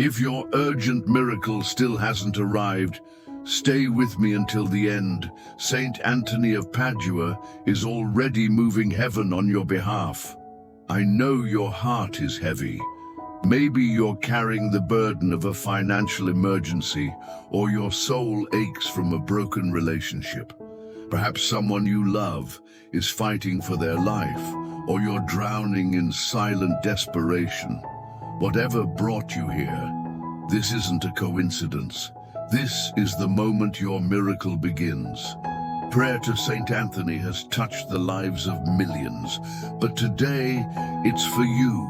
If your urgent miracle still hasn't arrived, stay with me until the end. Saint Anthony of Padua is already moving heaven on your behalf. I know your heart is heavy. Maybe you're carrying the burden of a financial emergency, or your soul aches from a broken relationship. Perhaps someone you love is fighting for their life, or you're drowning in silent desperation. Whatever brought you here, this isn't a coincidence. This is the moment your miracle begins. Prayer to Saint Anthony has touched the lives of millions, but today it's for you.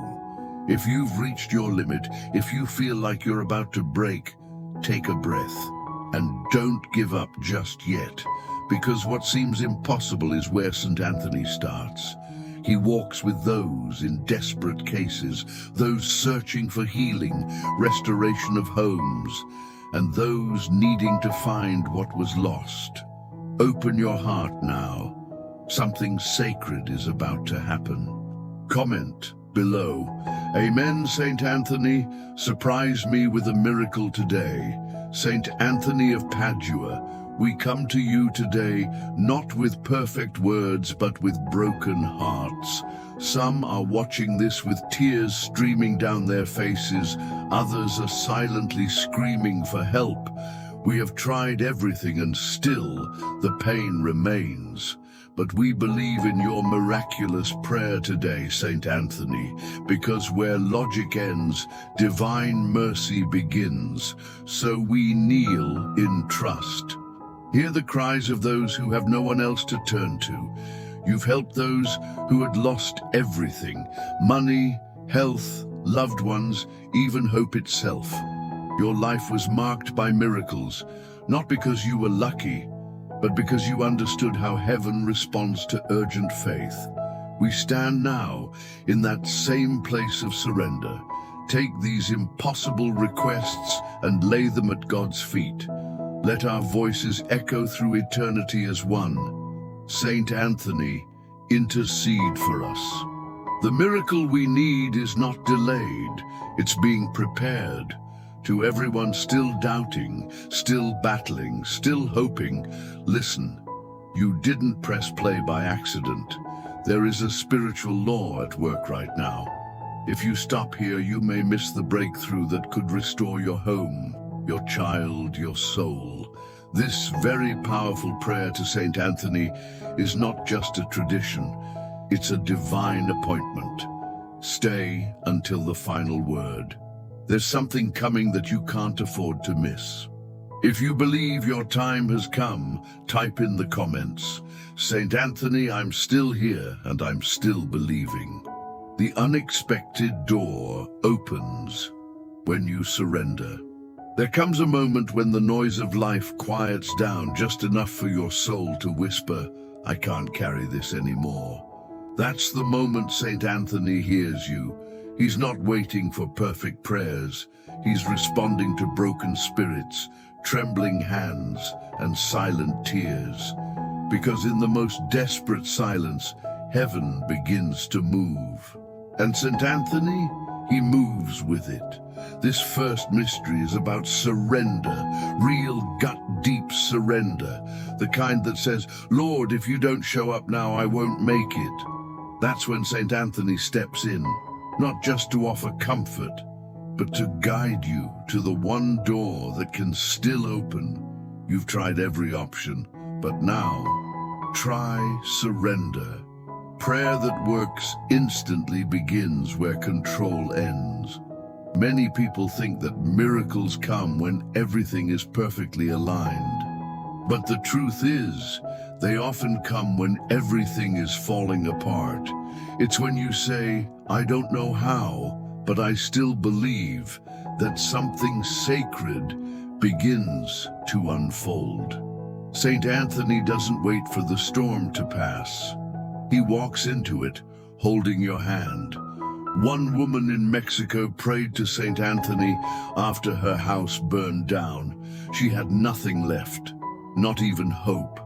If you've reached your limit, if you feel like you're about to break, take a breath and don't give up just yet, because what seems impossible is where Saint Anthony starts. He walks with those in desperate cases, those searching for healing, restoration of homes, and those needing to find what was lost. Open your heart now. Something sacred is about to happen. Comment below. Amen, Saint Anthony. Surprise me with a miracle today. Saint Anthony of Padua, we come to you today not with perfect words but with broken hearts. Some are watching this with tears streaming down their faces. Others are silently screaming for help. We have tried everything and still the pain remains. But we believe in your miraculous prayer today, Saint Anthony, because where logic ends, divine mercy begins. So we kneel in trust. Hear the cries of those who have no one else to turn to. You've helped those who had lost everything: money, health, loved ones, even hope itself. Your life was marked by miracles, not because you were lucky, but because you understood how heaven responds to urgent faith. We stand now in that same place of surrender. Take these impossible requests and lay them at God's feet. Let our voices echo through eternity as one. Saint Anthony, intercede for us. The miracle we need is not delayed, it's being prepared. To everyone still doubting, still battling, still hoping, listen, you didn't press play by accident. There is a spiritual law at work right now. If you stop here, you may miss the breakthrough that could restore your home, your child, your soul. This very powerful prayer to Saint Anthony is not just a tradition, it's a divine appointment. Stay until the final word. There's something coming that you can't afford to miss. If you believe your time has come, type in the comments, Saint Anthony, I'm still here and I'm still believing. The unexpected door opens when you surrender. There comes a moment when the noise of life quiets down just enough for your soul to whisper, I can't carry this anymore. That's the moment Saint Anthony hears you. He's not waiting for perfect prayers. He's responding to broken spirits, trembling hands, and silent tears. Because in the most desperate silence, heaven begins to move. And Saint Anthony, he moves with it. This first mystery is about surrender, real gut-deep surrender, the kind that says, Lord, if you don't show up now, I won't make it. That's when Saint Anthony steps in, not just to offer comfort, but to guide you to the one door that can still open. You've tried every option, but now, try surrender. Prayer that works instantly begins where control ends. Many people think that miracles come when everything is perfectly aligned. But the truth is, they often come when everything is falling apart. It's when you say, I don't know how, but I still believe, that something sacred begins to unfold. Saint Anthony doesn't wait for the storm to pass. He walks into it, holding your hand. One woman in Mexico prayed to Saint Anthony after her house burned down. She had nothing left, not even hope.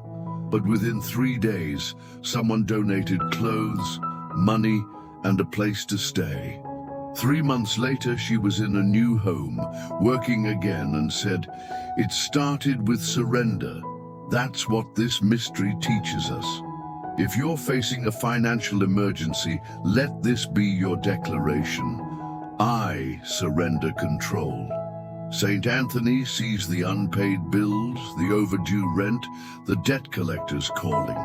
But within 3 days, someone donated clothes, money, and a place to stay. 3 months later, she was in a new home, working again, and said, "It started with surrender." That's what this mystery teaches us. If you're facing a financial emergency, let this be your declaration. I surrender control. Saint Anthony sees the unpaid bills, the overdue rent, the debt collectors calling.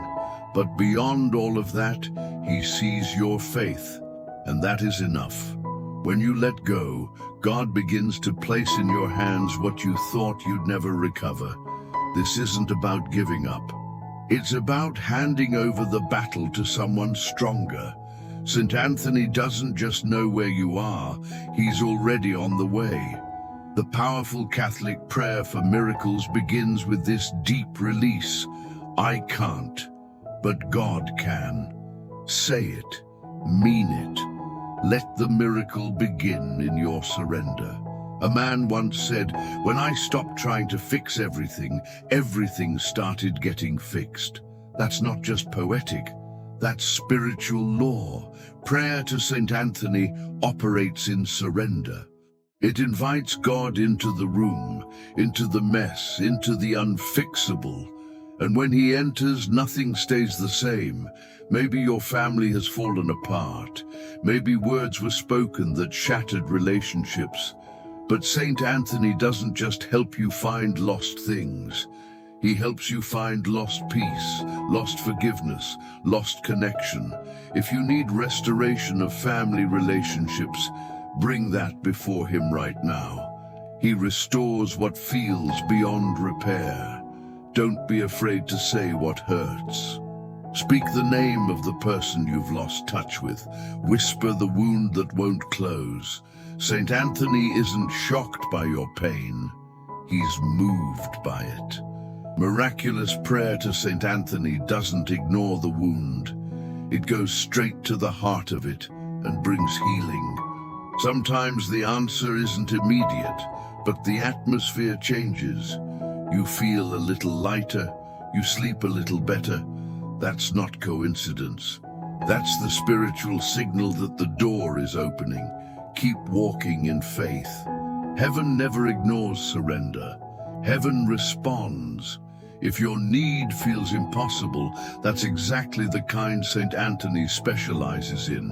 But beyond all of that, he sees your faith, and that is enough. When you let go, God begins to place in your hands what you thought you'd never recover. This isn't about giving up. It's about handing over the battle to someone stronger. St. Anthony doesn't just know where you are, he's already on the way. The powerful Catholic prayer for miracles begins with this deep release. I can't, but God can. Say it, mean it. Let the miracle begin in your surrender. A man once said, "When I stopped trying to fix everything, everything started getting fixed." That's not just poetic, that's spiritual law. Prayer to St. Anthony operates in surrender. It invites God into the room, into the mess, into the unfixable. And when he enters, nothing stays the same. Maybe your family has fallen apart. Maybe words were spoken that shattered relationships. But Saint Anthony doesn't just help you find lost things. He helps you find lost peace, lost forgiveness, lost connection. If you need restoration of family relationships, bring that before him right now. He restores what feels beyond repair. Don't be afraid to say what hurts. Speak the name of the person you've lost touch with. Whisper the wound that won't close. St. Anthony isn't shocked by your pain. He's moved by it. Miraculous prayer to St. Anthony doesn't ignore the wound. It goes straight to the heart of it and brings healing. Sometimes the answer isn't immediate, but the atmosphere changes. You feel a little lighter, you sleep a little better. That's not coincidence. That's the spiritual signal that the door is opening. Keep walking in faith. Heaven never ignores surrender. Heaven responds. If your need feels impossible, that's exactly the kind St. Anthony specializes in.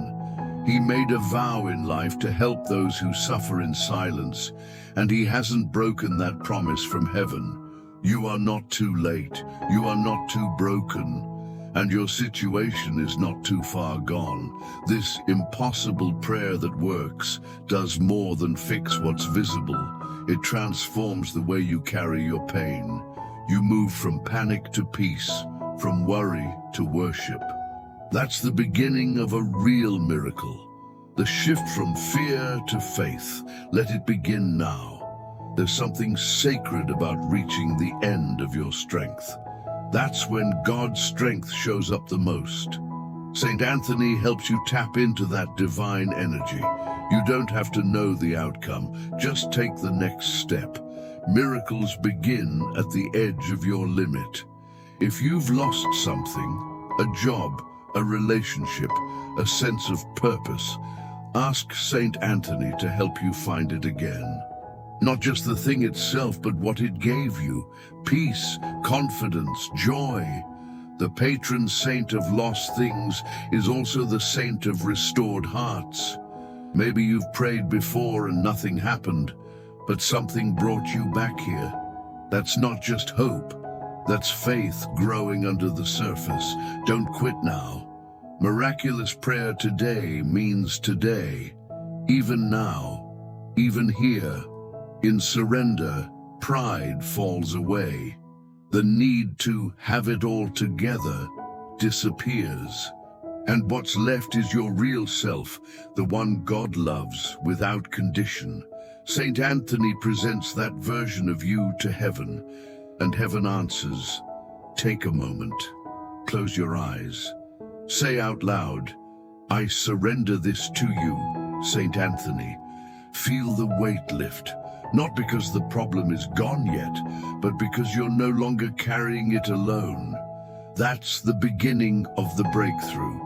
He made a vow in life to help those who suffer in silence, and he hasn't broken that promise from heaven. You are not too late, you are not too broken, and your situation is not too far gone. This impossible prayer that works does more than fix what's visible. It transforms the way you carry your pain. You move from panic to peace, from worry to worship. That's the beginning of a real miracle. The shift from fear to faith. Let it begin now. There's something sacred about reaching the end of your strength. That's when God's strength shows up the most. St. Anthony helps you tap into that divine energy. You don't have to know the outcome, just take the next step. Miracles begin at the edge of your limit. If you've lost something, a job, a relationship, a sense of purpose, ask St. Anthony to help you find it again. Not just the thing itself, but what it gave you. Peace, confidence, joy. The patron saint of lost things is also the saint of restored hearts. Maybe you've prayed before and nothing happened, but something brought you back here. That's not just hope. That's faith growing under the surface. Don't quit now. Miraculous prayer today means today. Even now. Even here. In surrender, pride falls away. The need to have it all together disappears. And what's left is your real self, the one God loves without condition. St. Anthony presents that version of you to heaven, and heaven answers. Take a moment. Close your eyes. Say out loud, I surrender this to you, St. Anthony. Feel the weight lift. Not because the problem is gone yet, but because you're no longer carrying it alone. That's the beginning of the breakthrough.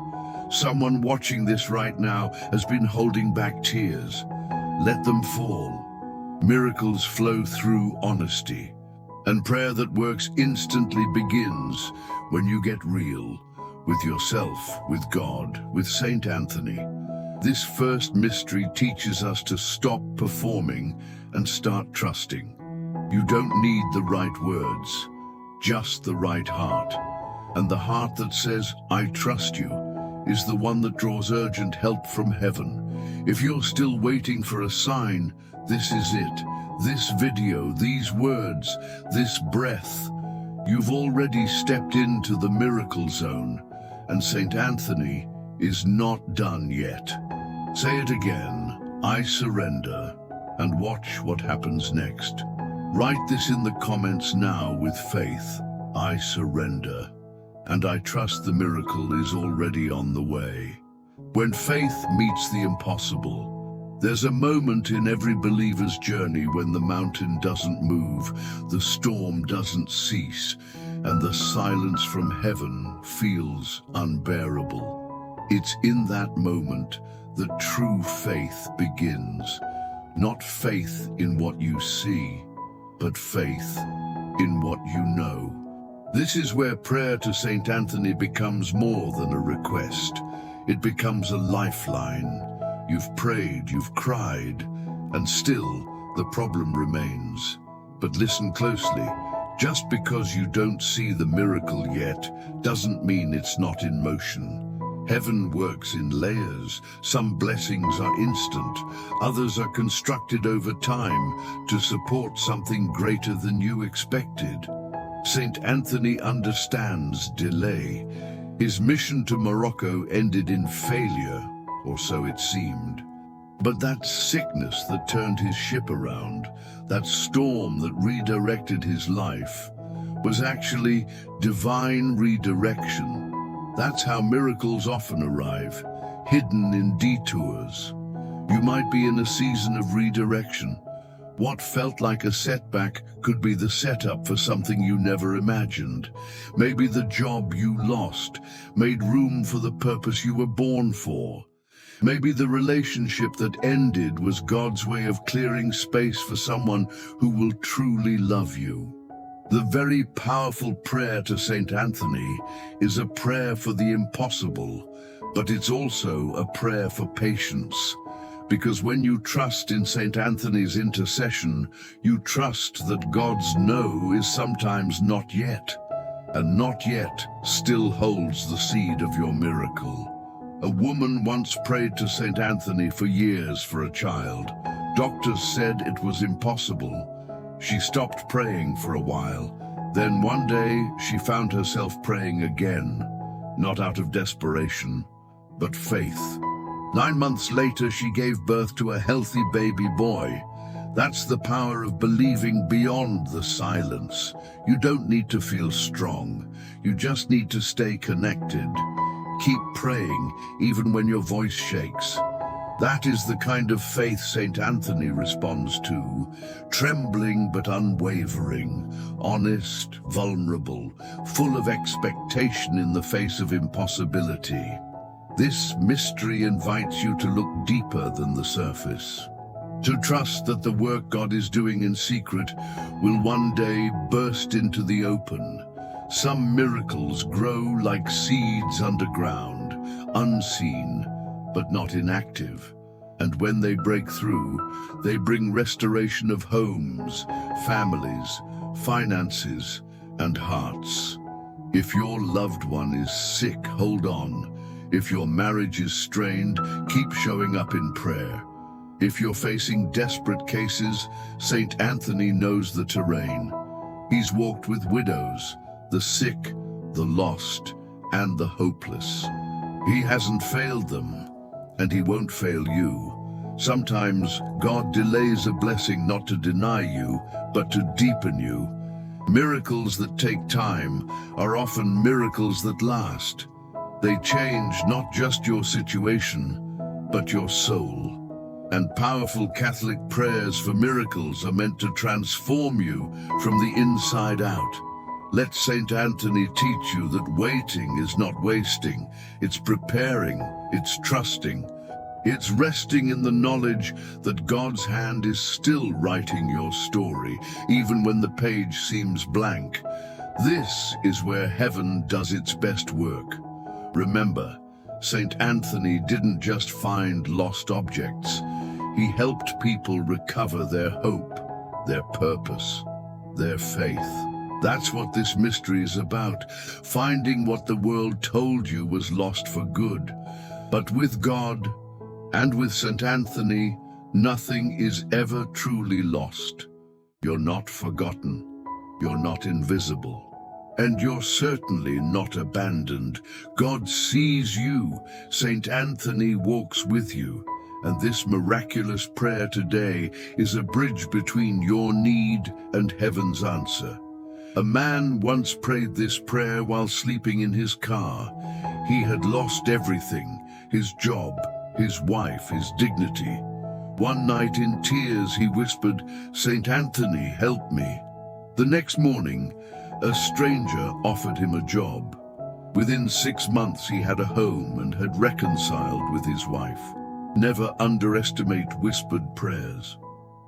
Someone watching this right now has been holding back tears. Let them fall. Miracles flow through honesty. And prayer that works instantly begins when you get real with yourself, with God, with Saint Anthony. This first mystery teaches us to stop performing and start trusting. You don't need the right words, just the right heart. And the heart that says, I trust you, is the one that draws urgent help from heaven. If you're still waiting for a sign, this is it. This video, these words, this breath. You've already stepped into the miracle zone, and Saint Anthony is not done yet. Say it again, I surrender, and watch what happens next. Write this in the comments now with faith. I surrender, and I trust the miracle is already on the way. When faith meets the impossible, there's a moment in every believer's journey when the mountain doesn't move, the storm doesn't cease, and the silence from heaven feels unbearable. It's in that moment that true faith begins. Not faith in what you see, but faith in what you know. This is where prayer to Saint Anthony becomes more than a request. It becomes a lifeline. You've prayed, you've cried, and still the problem remains. But listen closely. Just because you don't see the miracle yet doesn't mean it's not in motion. Heaven works in layers. Some blessings are instant, others are constructed over time to support something greater than you expected. Saint Anthony understands delay. His mission to Morocco ended in failure, or so it seemed. But that sickness that turned his ship around, that storm that redirected his life, was actually divine redirection. That's how miracles often arrive, hidden in detours. You might be in a season of redirection. What felt like a setback could be the setup for something you never imagined. Maybe the job you lost made room for the purpose you were born for. Maybe the relationship that ended was God's way of clearing space for someone who will truly love you. The very powerful prayer to Saint Anthony is a prayer for the impossible, but it's also a prayer for patience. Because when you trust in Saint Anthony's intercession, you trust that God's no is sometimes not yet, and not yet still holds the seed of your miracle. A woman once prayed to Saint Anthony for years for a child. Doctors said it was impossible. She stopped praying for a while. Then one day she found herself praying again, not out of desperation, but faith. 9 months later, she gave birth to a healthy baby boy. That's the power of believing beyond the silence. You don't need to feel strong. You just need to stay connected. Keep praying, even when your voice shakes. That is the kind of faith Saint Anthony responds to, trembling but unwavering, honest, vulnerable, full of expectation in the face of impossibility. This mystery invites you to look deeper than the surface, to trust that the work God is doing in secret will one day burst into the open. Some miracles grow like seeds underground, unseen, but not inactive. And when they break through, they bring restoration of homes, families, finances, and hearts. If your loved one is sick, hold on. If your marriage is strained, keep showing up in prayer. If you're facing desperate cases, Saint Anthony knows the terrain. He's walked with widows, the sick, the lost, and the hopeless. He hasn't failed them, and he won't fail you. Sometimes God delays a blessing not to deny you, but to deepen you. Miracles that take time are often miracles that last. They change not just your situation, but your soul. And powerful Catholic prayers for miracles are meant to transform you from the inside out. Let Saint Anthony teach you that waiting is not wasting, it's preparing, it's trusting. It's resting in the knowledge that God's hand is still writing your story, even when the page seems blank. This is where heaven does its best work. Remember, Saint Anthony didn't just find lost objects. He helped people recover their hope, their purpose, their faith. That's what this mystery is about, finding what the world told you was lost for good. But with God, and with St. Anthony, nothing is ever truly lost. You're not forgotten, you're not invisible, and you're certainly not abandoned. God sees you, St. Anthony walks with you, and this miraculous prayer today is a bridge between your need and heaven's answer. A man once prayed this prayer while sleeping in his car. He had lost everything, his job, his wife, his dignity. One night in tears he whispered, "Saint Anthony, help me." The next morning, a stranger offered him a job. Within 6 months he had a home and had reconciled with his wife. Never underestimate whispered prayers.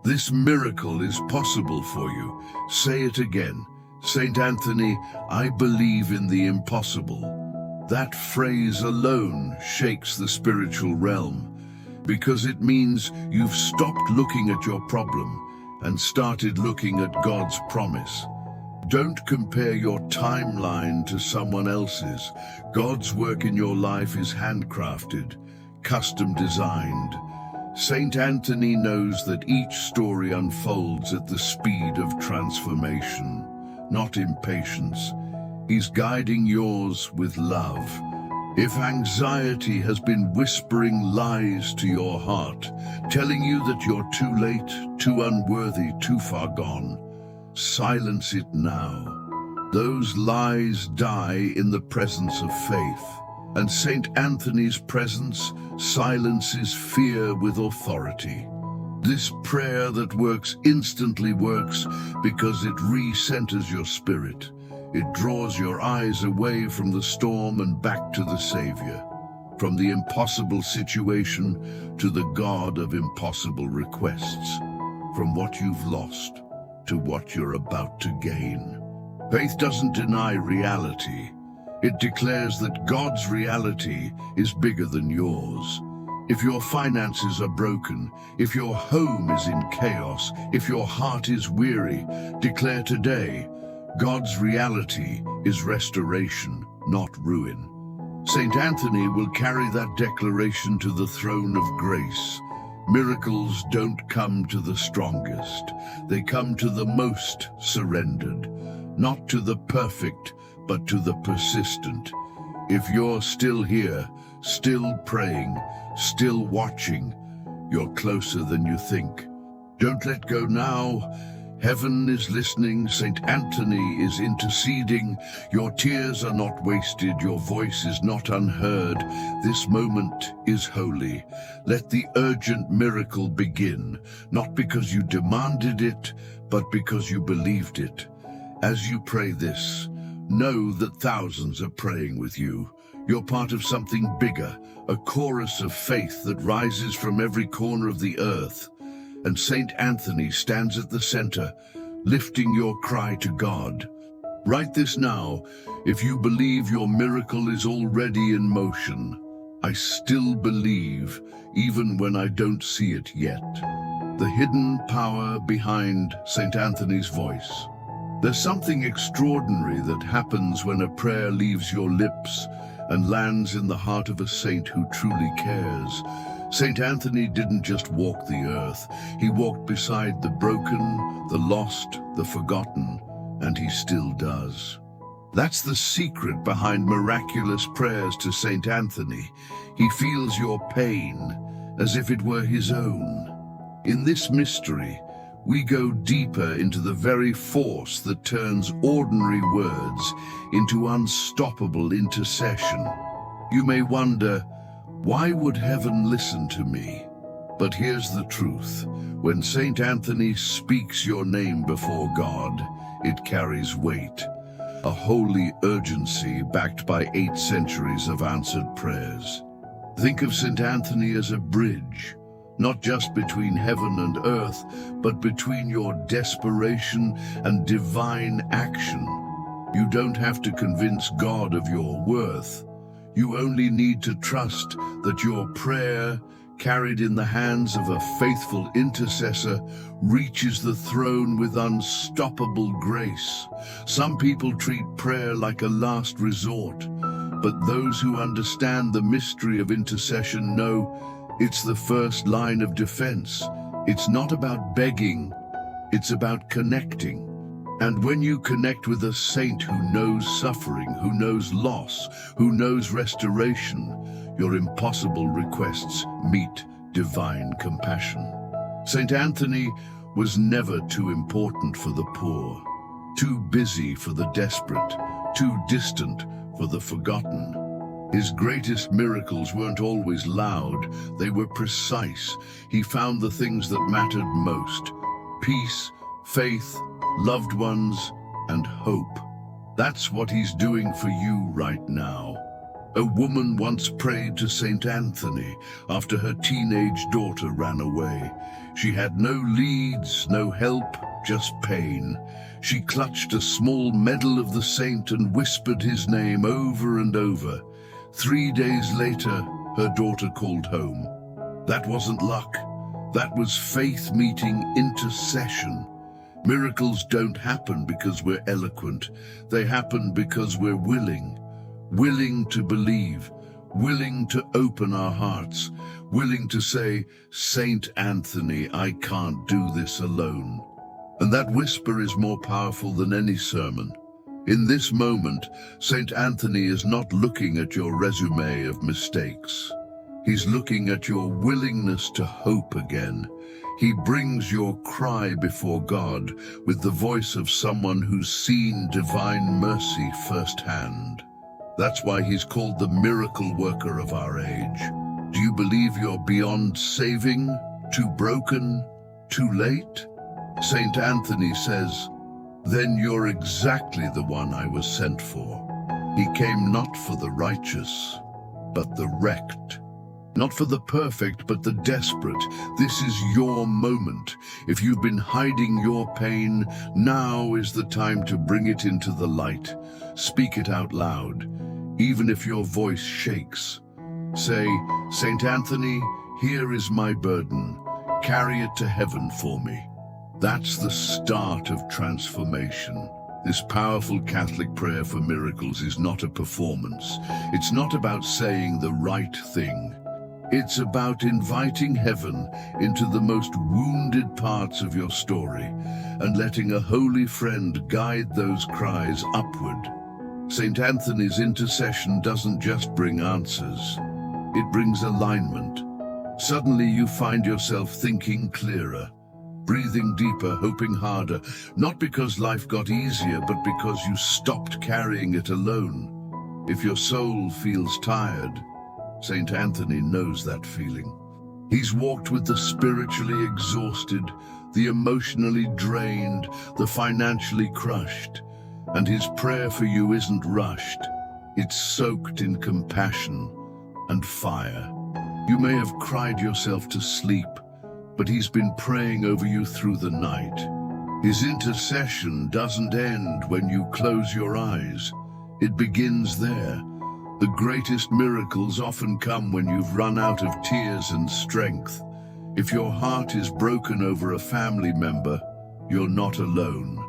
This miracle is possible for you. Say it again. Saint Anthony, I believe in the impossible. That phrase alone shakes the spiritual realm, because it means you've stopped looking at your problem and started looking at God's promise. Don't compare your timeline to someone else's. God's work in your life is handcrafted, custom designed. Saint Anthony knows that each story unfolds at the speed of transformation, not impatience. He's guiding yours with love. If anxiety has been whispering lies to your heart, telling you that you're too late, too unworthy, too far gone, silence it now. Those lies die in the presence of faith, and Saint Anthony's presence silences fear with authority. This prayer that works instantly works because it re-centers your spirit. It draws your eyes away from the storm and back to the Savior, from the impossible situation to the God of impossible requests, from what you've lost to what you're about to gain. Faith doesn't deny reality. It declares that God's reality is bigger than yours. If your finances are broken, if your home is in chaos, if your heart is weary, declare today, God's reality is restoration, not ruin. Saint Anthony will carry that declaration to the throne of grace. Miracles don't come to the strongest. They come to the most surrendered, not to the perfect, but to the persistent. If you're still here, still praying, still watching, you're closer than you think. Don't let go now. Heaven is listening, Saint Anthony is interceding. Your tears are not wasted, your voice is not unheard. This moment is holy. Let the urgent miracle begin, not because you demanded it, but because you believed it. As you pray this, know that thousands are praying with you. You're part of something bigger, a chorus of faith that rises from every corner of the earth. And Saint Anthony stands at the center, lifting your cry to God. Write this now, if you believe your miracle is already in motion. I still believe, even when I don't see it yet. The hidden power behind Saint Anthony's voice. There's something extraordinary that happens when a prayer leaves your lips and lands in the heart of a saint who truly cares. Saint Anthony didn't just walk the earth, he walked beside the broken, the lost, the forgotten, and he still does. That's the secret behind miraculous prayers to Saint Anthony. He feels your pain as if it were his own. In this mystery, we go deeper into the very force that turns ordinary words into unstoppable intercession. You may wonder, why would heaven listen to me? But here's the truth. When Saint Anthony speaks your name before God, it carries weight. a holy urgency backed by 8 centuries of answered prayers. Think of St. Anthony as a bridge, not just between heaven and earth, but between your desperation and divine action. You don't have to convince God of your worth. You only need to trust that your prayer, carried in the hands of a faithful intercessor, reaches the throne with unstoppable grace. Some people treat prayer like a last resort, but those who understand the mystery of intercession know it's the first line of defense. It's not about begging, it's about connecting. And when you connect with a saint who knows suffering, who knows loss, who knows restoration, your impossible requests meet divine compassion. St. Anthony was never too important for the poor, too busy for the desperate, too distant for the forgotten. His greatest miracles weren't always loud, they were precise. He found the things that mattered most: peace, faith, loved ones, and hope. That's what he's doing for you right now. A woman once prayed to St. Anthony after her teenage daughter ran away. She had no leads, no help, just pain. She clutched a small medal of the saint and whispered his name over and over. 3 days later, her daughter called home. That wasn't luck. That was faith meeting intercession. Miracles don't happen because we're eloquent. They happen because we're willing to believe, willing to open our hearts, willing to say, "Saint Anthony, I can't do this alone." And that whisper is more powerful than any sermon. In this moment, St. Anthony is not looking at your resume of mistakes. He's looking at your willingness to hope again. He brings your cry before God with the voice of someone who's seen divine mercy firsthand. That's why he's called the miracle worker of our age. Do you believe you're beyond saving? Too broken? Too late? St. Anthony says, "Then you're exactly the one I was sent for." He came not for the righteous, but the wrecked. Not for the perfect, but the desperate. This is your moment. If you've been hiding your pain, now is the time to bring it into the light. Speak it out loud, even if your voice shakes. Say, "St. Anthony, here is my burden. Carry it to heaven for me." That's the start of transformation. This powerful Catholic prayer for miracles is not a performance. It's not about saying the right thing. It's about inviting heaven into the most wounded parts of your story and letting a holy friend guide those cries upward. St. Anthony's intercession doesn't just bring answers, it brings alignment. Suddenly you find yourself thinking clearer, breathing deeper, hoping harder, not because life got easier, but because you stopped carrying it alone. If your soul feels tired, St. Anthony knows that feeling. He's walked with the spiritually exhausted, the emotionally drained, the financially crushed. And his prayer for you isn't rushed. It's soaked in compassion and fire. You may have cried yourself to sleep, but he's been praying over you through the night. His intercession doesn't end when you close your eyes. It begins there. The greatest miracles often come when you've run out of tears and strength. If your heart is broken over a family member, you're not alone.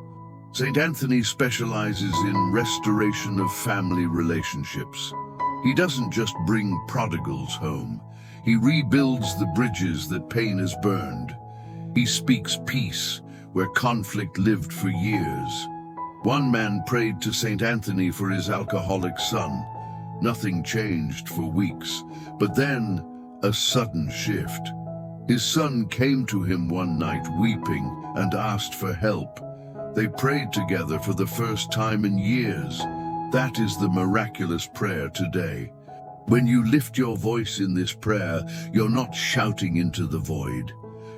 St. Anthony specializes in restoration of family relationships. He doesn't just bring prodigals home. He rebuilds the bridges that pain has burned. He speaks peace where conflict lived for years. One man prayed to St. Anthony for his alcoholic son. Nothing changed for weeks, but then a sudden shift. His son came to him one night weeping and asked for help. They prayed together for the first time in years. That is the miraculous prayer today. When you lift your voice in this prayer, you're not shouting into the void.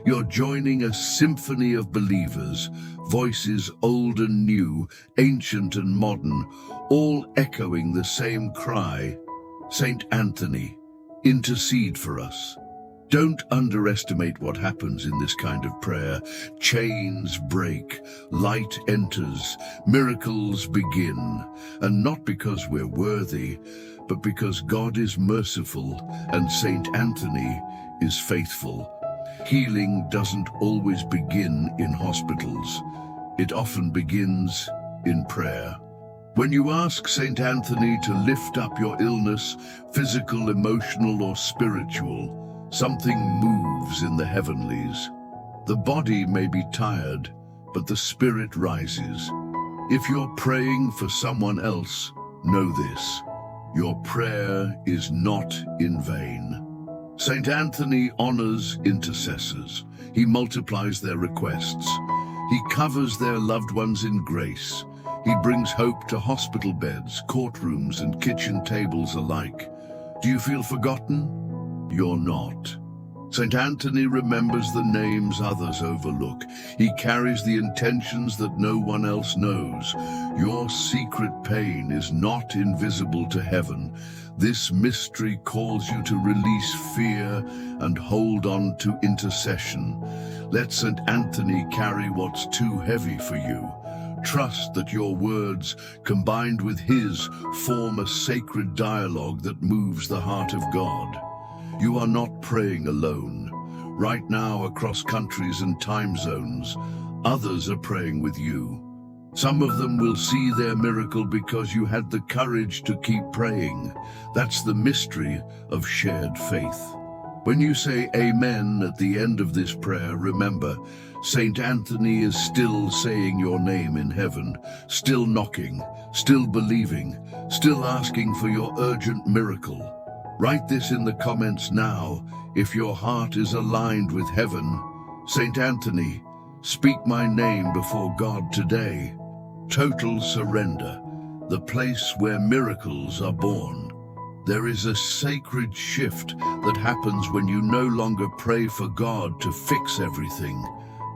You're joining a symphony of believers, voices old and new, ancient and modern, all echoing the same cry. Saint Anthony, intercede for us. Don't underestimate what happens in this kind of prayer. Chains break, light enters, miracles begin. And not because we're worthy, but because God is merciful and Saint Anthony is faithful. Healing doesn't always begin in hospitals. It often begins in prayer. When you ask Saint Anthony to lift up your illness, physical, emotional, or spiritual, something moves in the heavenlies. The body may be tired, but the spirit rises. If you're praying for someone else, know this: your prayer is not in vain. Saint Anthony honors intercessors. He multiplies their requests. He covers their loved ones in grace. He brings hope to hospital beds, courtrooms, and kitchen tables alike. Do you feel forgotten? You're not. Saint Anthony remembers the names others overlook. He carries the intentions that no one else knows. Your secret pain is not invisible to heaven. This mystery calls you to release fear and hold on to intercession. Let Saint Anthony carry what's too heavy for you. Trust that your words, combined with his, form a sacred dialogue that moves the heart of God. You are not praying alone. Right now, across countries and time zones, others are praying with you. Some of them will see their miracle because you had the courage to keep praying. That's the mystery of shared faith. When you say Amen at the end of this prayer, remember, Saint Anthony is still saying your name in heaven, still knocking, still believing, still asking for your urgent miracle. Write this in the comments now if your heart is aligned with heaven. Saint Anthony, speak my name before God today. Total surrender, the place where miracles are born. There is a sacred shift that happens when you no longer pray for God to fix everything,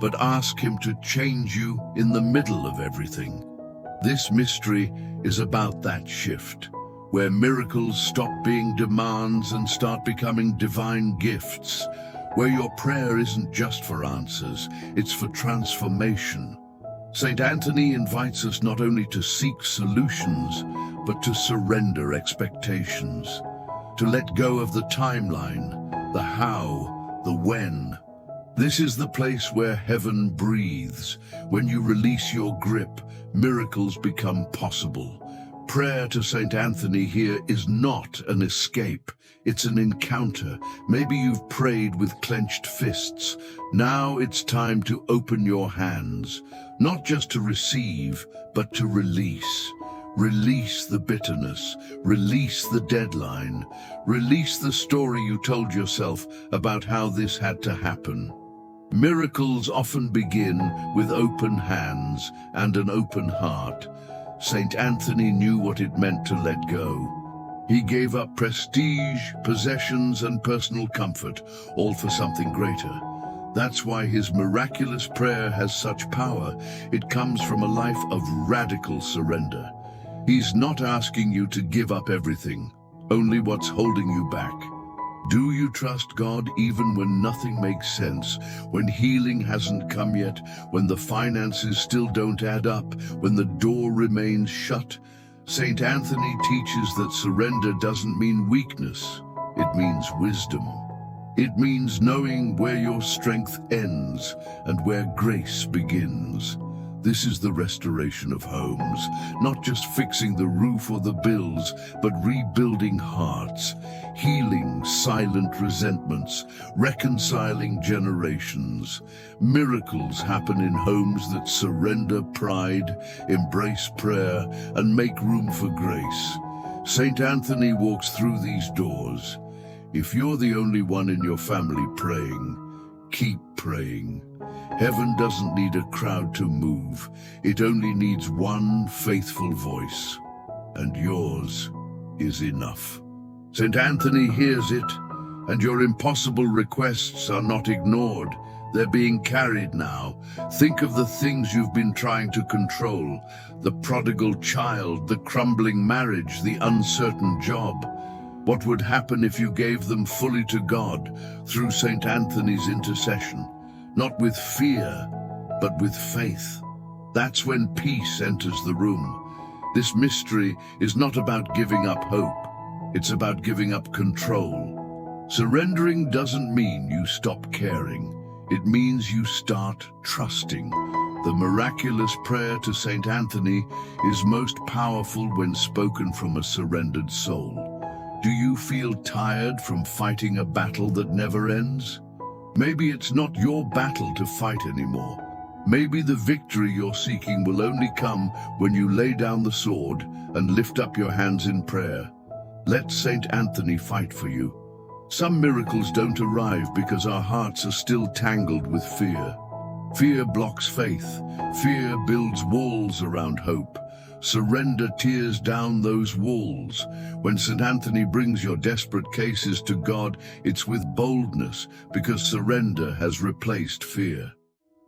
but ask Him to change you in the middle of everything. This mystery is about that shift, where miracles stop being demands and start becoming divine gifts, where your prayer isn't just for answers, it's for transformation. Saint Anthony invites us not only to seek solutions, but to surrender expectations, to let go of the timeline, the how, the when. This is the place where heaven breathes. When you release your grip, miracles become possible. Prayer to Saint Anthony here is not an escape, it's an encounter. Maybe you've prayed with clenched fists. Now it's time to open your hands, not just to receive, but to release. Release the bitterness, release the deadline, release the story you told yourself about how this had to happen. Miracles often begin with open hands and an open heart. Saint Anthony knew what it meant to let go. He gave up prestige, possessions, and personal comfort, all for something greater. That's why his miraculous prayer has such power. It comes from a life of radical surrender. He's not asking you to give up everything, only what's holding you back. Do you trust God even when nothing makes sense, when healing hasn't come yet, when the finances still don't add up, when the door remains shut? Saint Anthony teaches that surrender doesn't mean weakness, it means wisdom. It means knowing where your strength ends and where grace begins. This is the restoration of homes, not just fixing the roof or the bills, but rebuilding hearts, healing silent resentments, reconciling generations. Miracles happen in homes that surrender pride, embrace prayer, and make room for grace. Saint Anthony walks through these doors. If you're the only one in your family praying, keep praying. Heaven doesn't need a crowd to move. It only needs one faithful voice. And yours is enough. Saint Anthony hears it, and your impossible requests are not ignored. They're being carried now. Think of the things you've been trying to control. The prodigal child, the crumbling marriage, the uncertain job. What would happen if you gave them fully to God through St. Anthony's intercession? Not with fear, but with faith. That's when peace enters the room. This mystery is not about giving up hope. It's about giving up control. Surrendering doesn't mean you stop caring. It means you start trusting. The miraculous prayer to St. Anthony is most powerful when spoken from a surrendered soul. Do you feel tired from fighting a battle that never ends? Maybe it's not your battle to fight anymore. Maybe the victory you're seeking will only come when you lay down the sword and lift up your hands in prayer. Let St. Anthony fight for you. Some miracles don't arrive because our hearts are still tangled with fear. Fear blocks faith. Fear builds walls around hope. Surrender tears down those walls. When St. Anthony brings your desperate cases to God, it's with boldness, because surrender has replaced fear.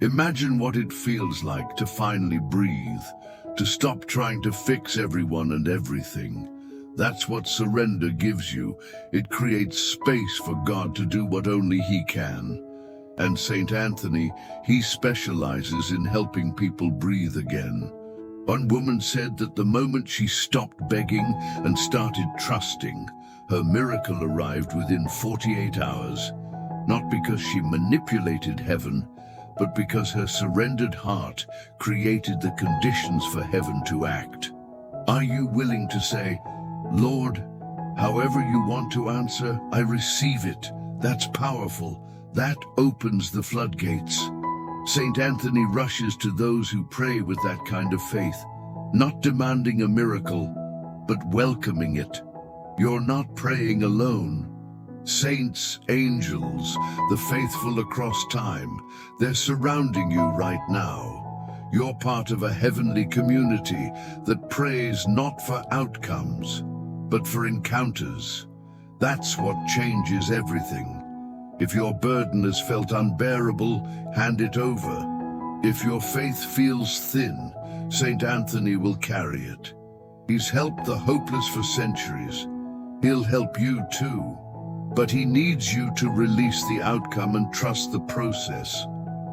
Imagine what it feels like to finally breathe, to stop trying to fix everyone and everything. That's what surrender gives you. It creates space for God to do what only He can. And St. Anthony, he specializes in helping people breathe again. One woman said that the moment she stopped begging and started trusting, her miracle arrived within 48 hours. Not because she manipulated heaven, but because her surrendered heart created the conditions for heaven to act. Are you willing to say, Lord, however you want to answer, I receive it. That's powerful. That opens the floodgates. St. Anthony rushes to those who pray with that kind of faith, not demanding a miracle, but welcoming it. You're not praying alone. Saints, angels, the faithful across time, they're surrounding you right now. You're part of a heavenly community that prays not for outcomes, but for encounters. That's what changes everything. If your burden has felt unbearable, hand it over. If your faith feels thin, St. Anthony will carry it. He's helped the hopeless for centuries. He'll help you too. But he needs you to release the outcome and trust the process.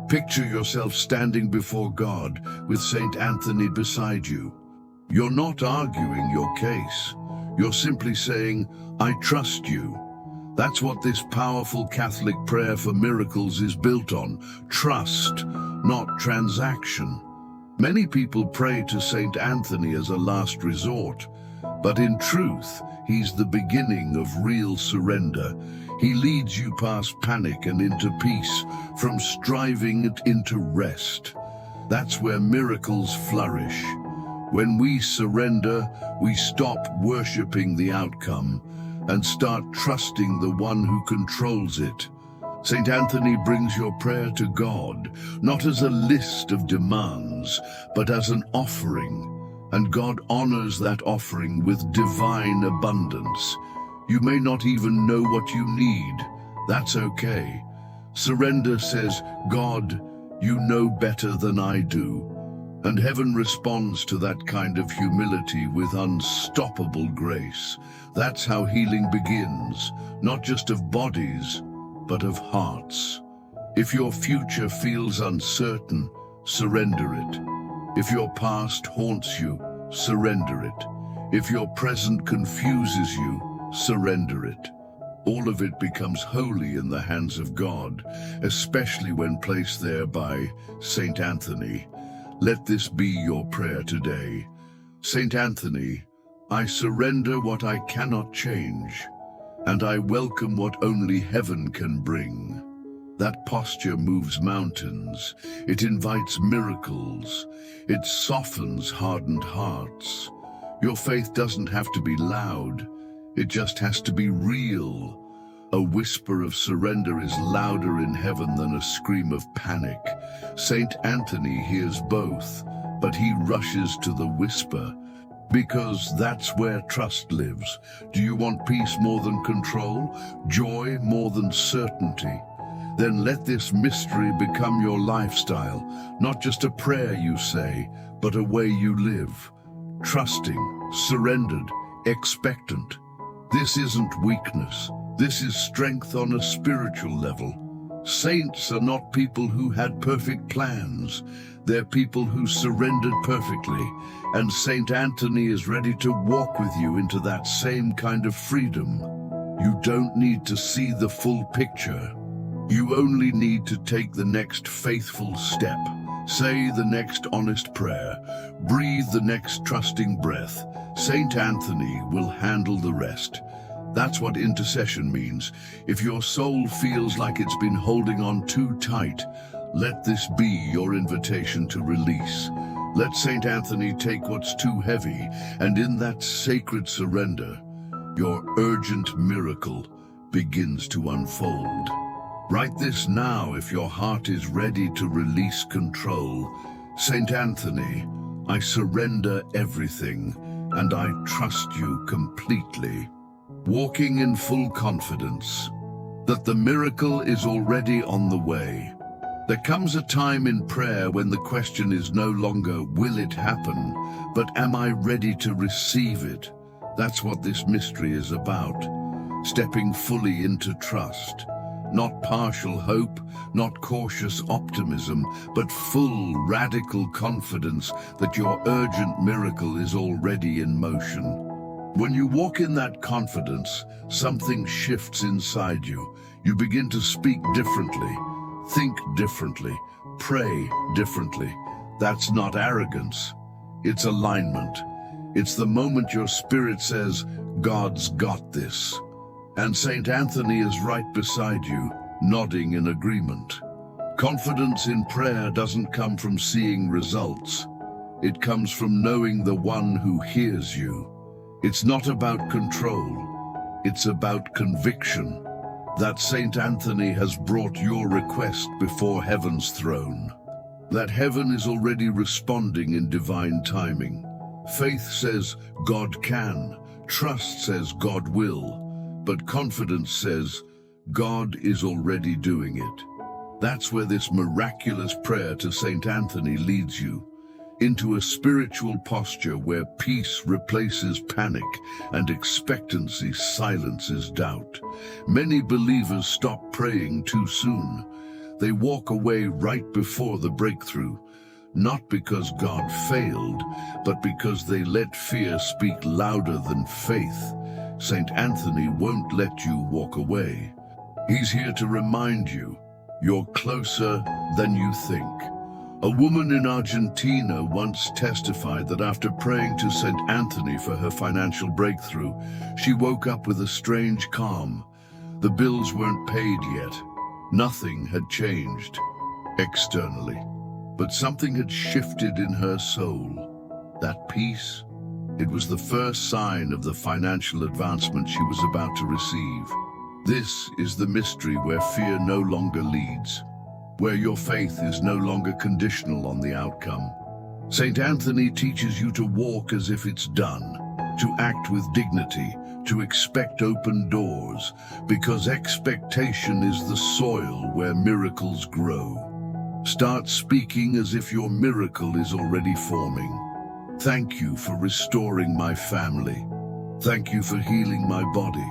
Picture yourself standing before God with St. Anthony beside you. You're not arguing your case. You're simply saying, I trust you. That's what this powerful Catholic prayer for miracles is built on. Trust, not transaction. Many people pray to St. Anthony as a last resort, but in truth, he's the beginning of real surrender. He leads you past panic and into peace, from striving into rest. That's where miracles flourish. When we surrender, we stop worshipping the outcome and start trusting the one who controls it. St. Anthony brings your prayer to God, not as a list of demands, but as an offering. And God honors that offering with divine abundance. You may not even know what you need. That's okay. Surrender says, God, you know better than I do. And heaven responds to that kind of humility with unstoppable grace. That's how healing begins, not just of bodies, but of hearts. If your future feels uncertain, surrender it. If your past haunts you, surrender it. If your present confuses you, surrender it. All of it becomes holy in the hands of God, especially when placed there by St. Anthony. Let this be your prayer today. St. Anthony, I surrender what I cannot change, and I welcome what only heaven can bring. That posture moves mountains. It invites miracles. It softens hardened hearts. Your faith doesn't have to be loud. It just has to be real. A whisper of surrender is louder in heaven than a scream of panic. St. Anthony hears both, but he rushes to the whisper, because that's where trust lives. Do you want peace more than control? Joy more than certainty? Then let this mystery become your lifestyle, not just a prayer you say, but a way you live. Trusting, surrendered, expectant. This isn't weakness. This is strength on a spiritual level. Saints are not people who had perfect plans. They're people who surrendered perfectly. And Saint Anthony is ready to walk with you into that same kind of freedom. You don't need to see the full picture. You only need to take the next faithful step. Say the next honest prayer. Breathe the next trusting breath. Saint Anthony will handle the rest. That's what intercession means. If your soul feels like it's been holding on too tight, let this be your invitation to release. Let Saint Anthony take what's too heavy, and in that sacred surrender, your urgent miracle begins to unfold. Write this now if your heart is ready to release control. Saint Anthony, I surrender everything, and I trust you completely. Walking in full confidence that the miracle is already on the way. There comes a time in prayer when the question is no longer, will it happen, but am I ready to receive it? That's what this mystery is about. Stepping fully into trust. Not partial hope, not cautious optimism, but full, radical confidence that your urgent miracle is already in motion. When you walk in that confidence, something shifts inside you. You begin to speak differently, think differently, pray differently. That's not arrogance. It's alignment. It's the moment your spirit says, God's got this. And Saint Anthony is right beside you, nodding in agreement. Confidence in prayer doesn't come from seeing results. It comes from knowing the one who hears you. It's not about control. It's about conviction that Saint Anthony has brought your request before heaven's throne. That heaven is already responding in divine timing. Faith says God can. Trust says God will. But confidence says God is already doing it. That's where this miraculous prayer to Saint Anthony leads you. Into a spiritual posture where peace replaces panic and expectancy silences doubt. Many believers stop praying too soon. They walk away right before the breakthrough, not because God failed, but because they let fear speak louder than faith. Saint Anthony won't let you walk away. He's here to remind you, you're closer than you think. A woman in Argentina once testified that after praying to Saint Anthony for her financial breakthrough, she woke up with a strange calm. The bills weren't paid yet. Nothing had changed externally, but something had shifted in her soul. That peace, it was the first sign of the financial advancement she was about to receive. This is the mystery where fear no longer leads, where your faith is no longer conditional on the outcome. Saint Anthony teaches you to walk as if it's done, to act with dignity, to expect open doors, because expectation is the soil where miracles grow. Start speaking as if your miracle is already forming. Thank you for restoring my family. Thank you for healing my body.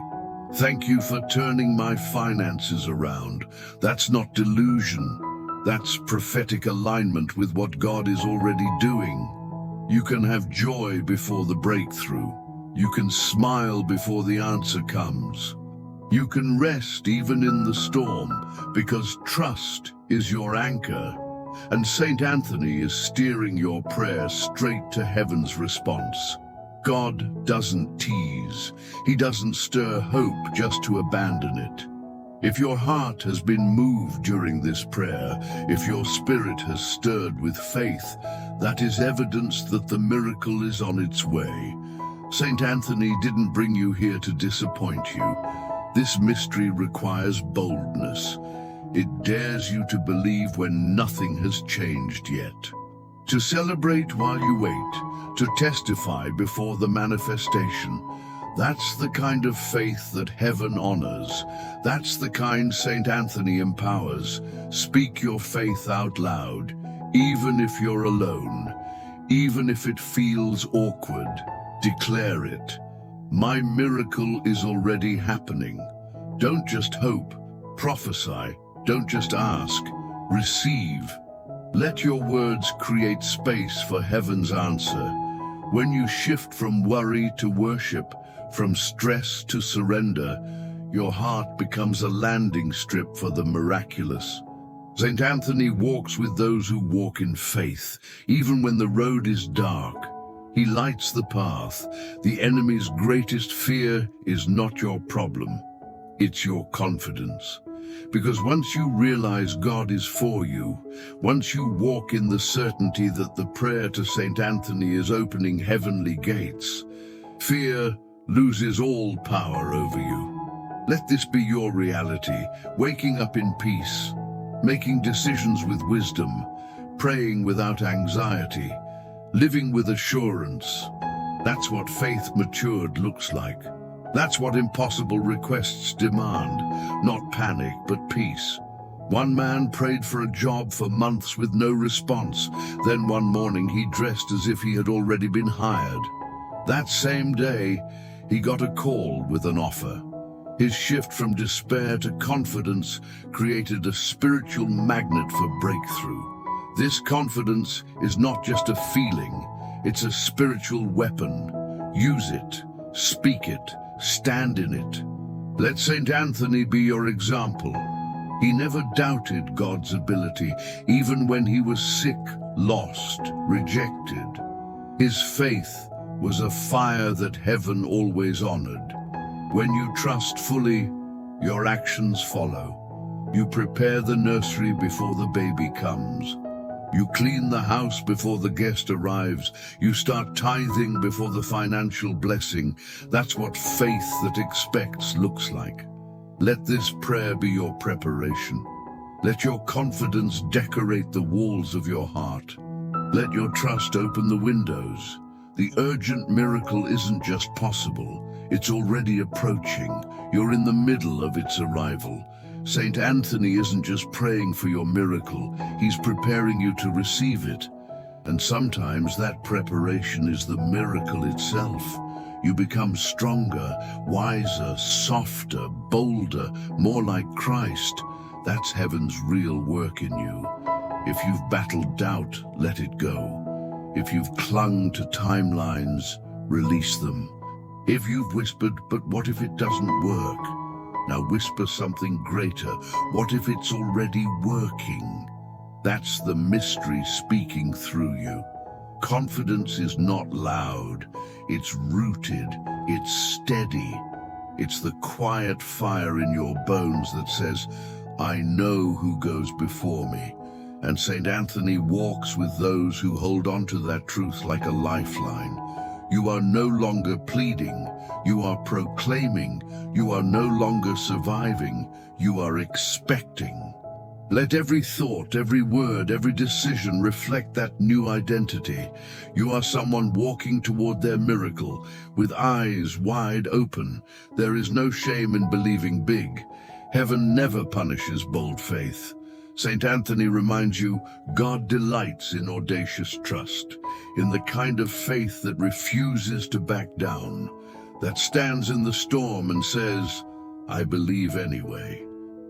Thank you for turning my finances around. That's not delusion. That's prophetic alignment with what God is already doing. You can have joy before the breakthrough. You can smile before the answer comes. You can rest even in the storm, because trust is your anchor. And Saint Anthony is steering your prayer straight to heaven's response. God doesn't tease. He doesn't stir hope just to abandon it. If your heart has been moved during this prayer, if your spirit has stirred with faith, that is evidence that the miracle is on its way. Saint Anthony didn't bring you here to disappoint you. This mystery requires boldness. It dares you to believe when nothing has changed yet. To celebrate while you wait, to testify before the manifestation. That's the kind of faith that heaven honors. That's the kind Saint Anthony empowers. Speak your faith out loud, even if you're alone, even if it feels awkward. Declare it. My miracle is already happening. Don't just hope, prophesy. Don't just ask, receive. Let your words create space for heaven's answer. When you shift from worry to worship, from stress to surrender, your heart becomes a landing strip for the miraculous. Saint Anthony walks with those who walk in faith, even when the road is dark. He lights the path. The enemy's greatest fear is not your problem, it's your confidence. Because once you realize God is for you, once you walk in the certainty that the prayer to Saint Anthony is opening heavenly gates, fear loses all power over you. Let this be your reality, waking up in peace, making decisions with wisdom, praying without anxiety, living with assurance. That's what faith matured looks like. That's what impossible requests demand, not panic, but peace. One man prayed for a job for months with no response. Then one morning he dressed as if he had already been hired. That same day, he got a call with an offer. His shift from despair to confidence created a spiritual magnet for breakthrough. This confidence is not just a feeling, it's a spiritual weapon. Use it, speak it, stand in it. Let Saint Anthony be your example. He never doubted God's ability, even when he was sick, lost, rejected. His faith was a fire that heaven always honored. When you trust fully, your actions follow. You prepare the nursery before the baby comes. You clean the house before the guest arrives. You start tithing before the financial blessing. That's what faith that expects looks like. Let this prayer be your preparation. Let your confidence decorate the walls of your heart. Let your trust open the windows. The urgent miracle isn't just possible, it's already approaching. You're in the middle of its arrival. Saint Anthony isn't just praying for your miracle, he's preparing you to receive it. And sometimes that preparation is the miracle itself. You become stronger, wiser, softer, bolder, more like Christ. That's heaven's real work in you. If you've battled doubt, let it go. If you've clung to timelines, release them. If you've whispered, but what if it doesn't work? Now whisper something greater. What if it's already working? That's the mystery speaking through you. Confidence is not loud. It's rooted. It's steady. It's the quiet fire in your bones that says, I know who goes before me. And Saint Anthony walks with those who hold on to that truth like a lifeline. You are no longer pleading. You are proclaiming. You are no longer surviving. You are expecting. Let every thought, every word, every decision reflect that new identity. You are someone walking toward their miracle, with eyes wide open. There is no shame in believing big. Heaven never punishes bold faith. Saint Anthony reminds you, God delights in audacious trust, in the kind of faith that refuses to back down, that stands in the storm and says, I believe anyway.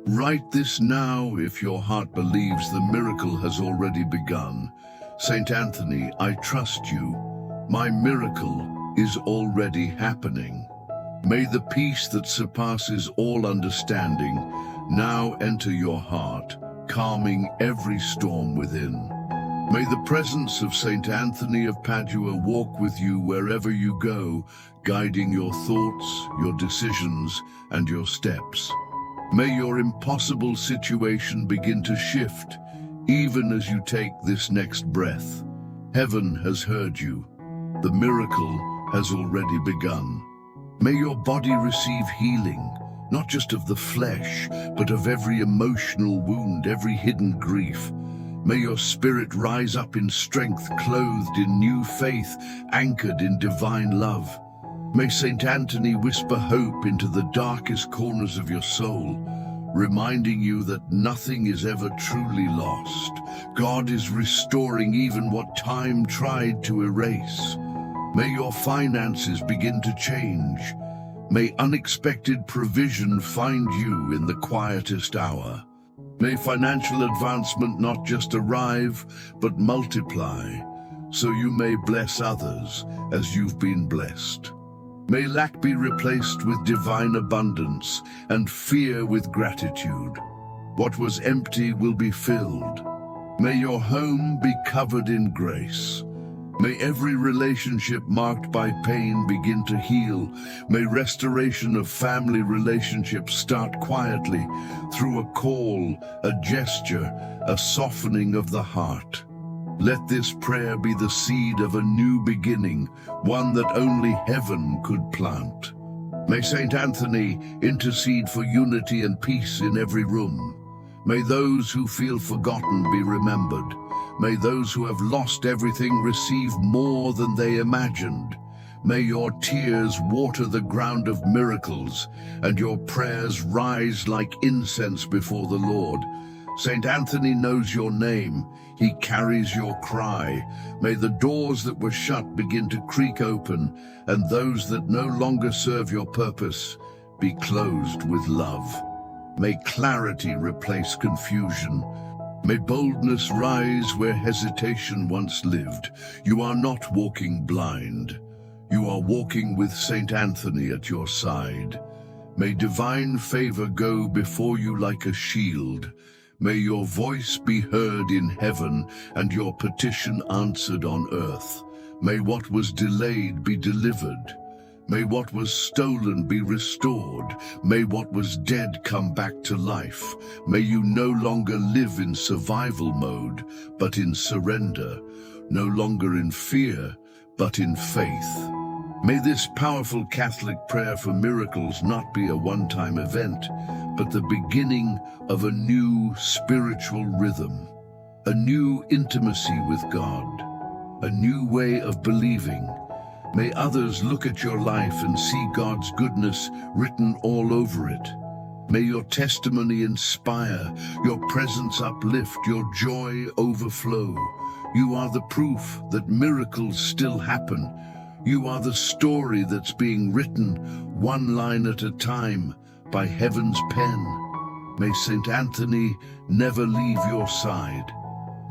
Write this now if your heart believes the miracle has already begun. Saint Anthony, I trust you. My miracle is already happening. May the peace that surpasses all understanding now enter your heart, calming every storm within. May the presence of Saint Anthony of Padua walk with you wherever you go, guiding your thoughts, your decisions, and your steps. May your impossible situation begin to shift, even as you take this next breath. Heaven has heard you. The miracle has already begun. May your body receive healing, not just of the flesh, but of every emotional wound, every hidden grief. May your spirit rise up in strength, clothed in new faith, anchored in divine love. May Saint Anthony whisper hope into the darkest corners of your soul, reminding you that nothing is ever truly lost. God is restoring even what time tried to erase. May your finances begin to change. May unexpected provision find you in the quietest hour. May financial advancement not just arrive, but multiply, so you may bless others as you've been blessed. May lack be replaced with divine abundance and fear with gratitude. What was empty will be filled. May your home be covered in grace. May every relationship marked by pain begin to heal. May restoration of family relationships start quietly through a call, a gesture, a softening of the heart. Let this prayer be the seed of a new beginning, one that only heaven could plant. May Saint Anthony intercede for unity and peace in every room. May those who feel forgotten be remembered. May those who have lost everything receive more than they imagined. May your tears water the ground of miracles, and your prayers rise like incense before the Lord. Saint Anthony knows your name. He carries your cry. May the doors that were shut begin to creak open, and those that no longer serve your purpose be closed with love. May clarity replace confusion. May boldness rise where hesitation once lived. You are not walking blind. You are walking with Saint Anthony at your side. May divine favor go before you like a shield. May your voice be heard in heaven and your petition answered on earth. May what was delayed be delivered. May what was stolen be restored. May what was dead come back to life. May you no longer live in survival mode, but in surrender. No longer in fear, but in faith. May this powerful Catholic prayer for miracles not be a one-time event, but the beginning of a new spiritual rhythm, a new intimacy with God, a new way of believing. May others look at your life and see God's goodness written all over it. May your testimony inspire, your presence uplift, your joy overflow. You are the proof that miracles still happen. You are the story that's being written one line at a time by heaven's pen. May Saint Anthony never leave your side.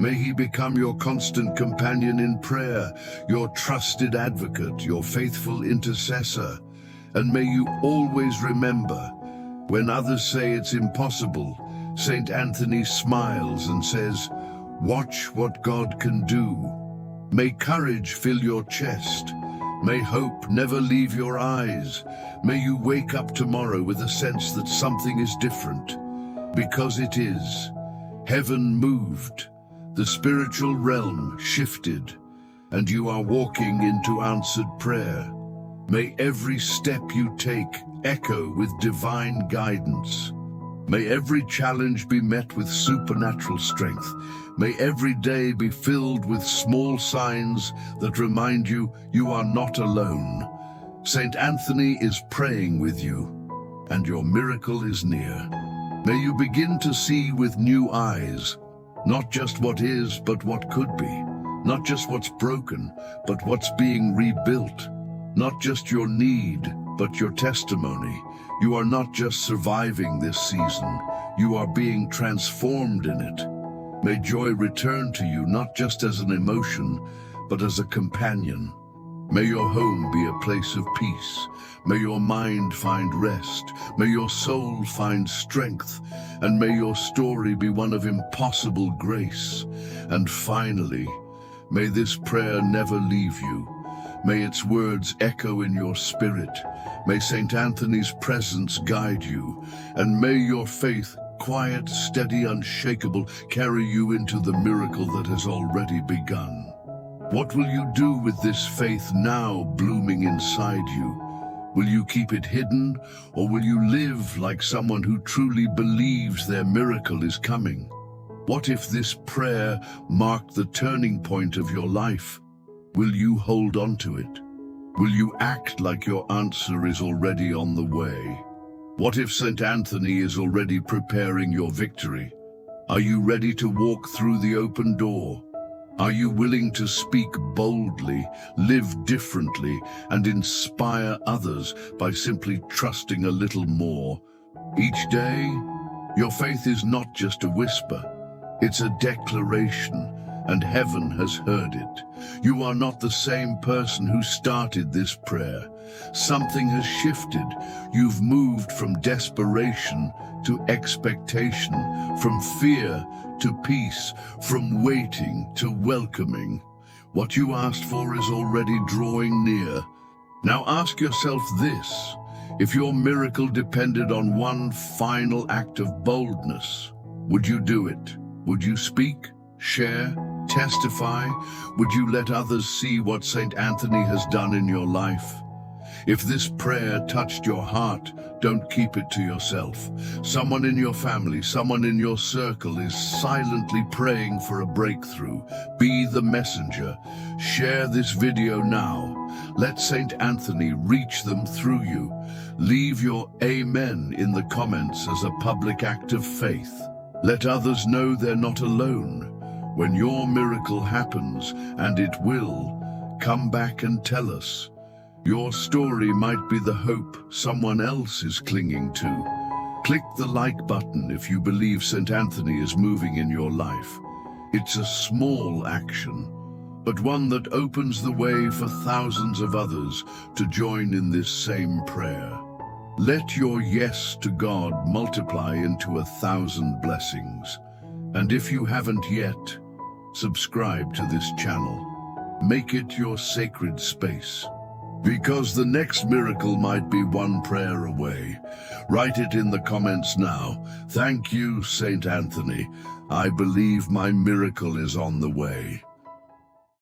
May he become your constant companion in prayer, your trusted advocate, your faithful intercessor. And may you always remember, when others say it's impossible, Saint Anthony smiles and says, "Watch what God can do." May courage fill your chest. May hope never leave your eyes. May you wake up tomorrow with a sense that something is different. Because it is. Heaven moved. The spiritual realm shifted, and you are walking into answered prayer. May every step you take echo with divine guidance. May every challenge be met with supernatural strength. May every day be filled with small signs that remind you you are not alone. Saint Anthony is praying with you, and your miracle is near. May you begin to see with new eyes, not just what is, but what could be. Not just what's broken, but what's being rebuilt. Not just your need, but your testimony. You are not just surviving this season, you are being transformed in it. May joy return to you not just as an emotion, but as a companion. May your home be a place of peace. May your mind find rest. May your soul find strength. And may your story be one of impossible grace. And finally, may this prayer never leave you. May its words echo in your spirit. May Saint Anthony's presence guide you. And may your faith, quiet, steady, unshakable, carry you into the miracle that has already begun. What will you do with this faith now blooming inside you? Will you keep it hidden, or will you live like someone who truly believes their miracle is coming? What if this prayer marked the turning point of your life? Will you hold on to it? Will you act like your answer is already on the way? What if St. Anthony is already preparing your victory? Are you ready to walk through the open door? Are you willing to speak boldly, live differently, and inspire others by simply trusting a little more? Each day, your faith is not just a whisper, it's a declaration, and heaven has heard it. You are not the same person who started this prayer. Something has shifted. You've moved from desperation to expectation, from fear to peace, from waiting to welcoming. What you asked for is already drawing near. Now ask yourself this: if your miracle depended on one final act of boldness, would you do it? Would you speak, share, testify? Would you let others see what St. Anthony has done in your life? If this prayer touched your heart, don't keep it to yourself. Someone in your family, someone in your circle is silently praying for a breakthrough. Be the messenger. Share this video now. Let St. Anthony reach them through you. Leave your Amen in the comments as a public act of faith. Let others know they're not alone. When your miracle happens, and it will, come back and tell us. Your story might be the hope someone else is clinging to. Click the like button if you believe St. Anthony is moving in your life. It's a small action, but one that opens the way for thousands of others to join in this same prayer. Let your yes to God multiply into 1,000 blessings. And if you haven't yet, subscribe to this channel. Make it your sacred space. Because the next miracle might be one prayer away. Write it in the comments now. Thank you, St. Anthony. I believe my miracle is on the way.